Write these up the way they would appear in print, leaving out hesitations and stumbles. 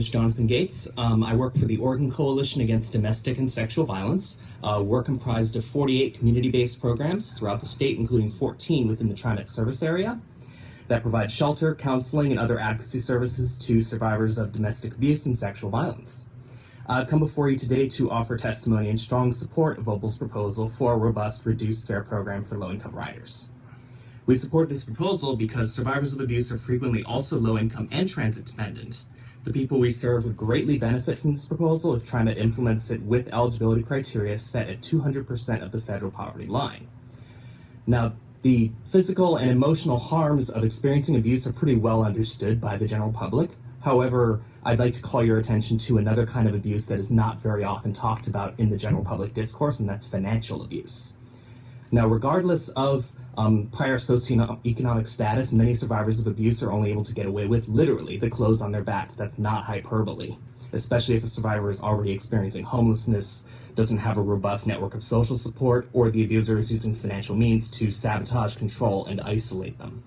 Is Jonathan Gates. I work for the Oregon Coalition Against Domestic and Sexual Violence. We're comprised of 48 community-based programs throughout the state, including 14 within the TriMet service area that provide shelter, counseling, and other advocacy services to survivors of domestic abuse and sexual violence. I've come before you today to offer testimony in strong support of Opal's proposal for a robust, reduced fare program for low-income riders. We support this proposal because survivors of abuse are frequently also low-income and transit-dependent. The people we serve would greatly benefit from this proposal if TriMet implements it with eligibility criteria set at 200% of the federal poverty line. Now, the physical and emotional harms of experiencing abuse are pretty well understood by the general public. However, I'd like to call your attention to another kind of abuse that is not very often talked about in the general public discourse, and that's financial abuse. Now, regardless of prior socioeconomic status, many survivors of abuse are only able to get away with, literally, the clothes on their backs. That's not hyperbole, especially if a survivor is already experiencing homelessness, doesn't have a robust network of social support, or the abuser is using financial means to sabotage, control, and isolate them.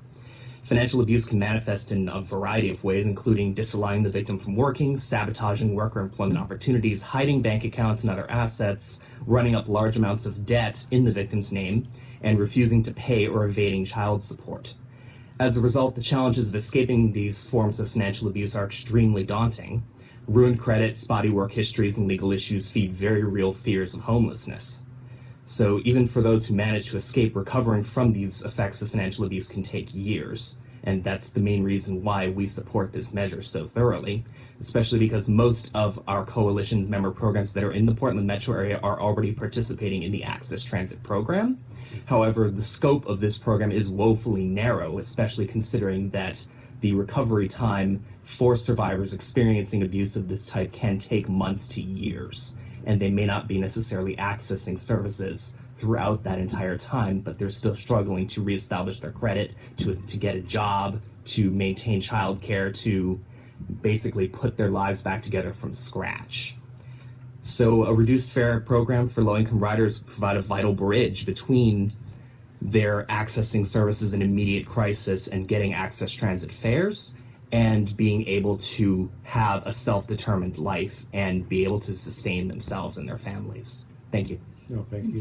Financial abuse can manifest in a variety of ways, including disallowing the victim from working, sabotaging work or employment opportunities, hiding bank accounts and other assets, running up large amounts of debt in the victim's name, and refusing to pay or evading child support. As a result, the challenges of escaping these forms of financial abuse are extremely daunting. Ruined credit, spotty work histories, and legal issues feed very real fears of homelessness. So even for those who manage to escape, recovering from these effects of financial abuse can take years. And that's the main reason why we support this measure so thoroughly, especially because most of our coalition's member programs that are in the Portland metro area are already participating in the Access Transit program. However, the scope of this program is woefully narrow, especially considering that the recovery time for survivors experiencing abuse of this type can take months to years, and they may not be necessarily accessing services throughout that entire time, but they're still struggling to reestablish their credit, to get a job, to maintain childcare, to basically put their lives back together from scratch. So a reduced fare program for low-income riders would provide a vital bridge between their accessing services in immediate crisis and getting access transit fares and being able to have a self-determined life and be able to sustain themselves and their families. Thank you. No, thank you.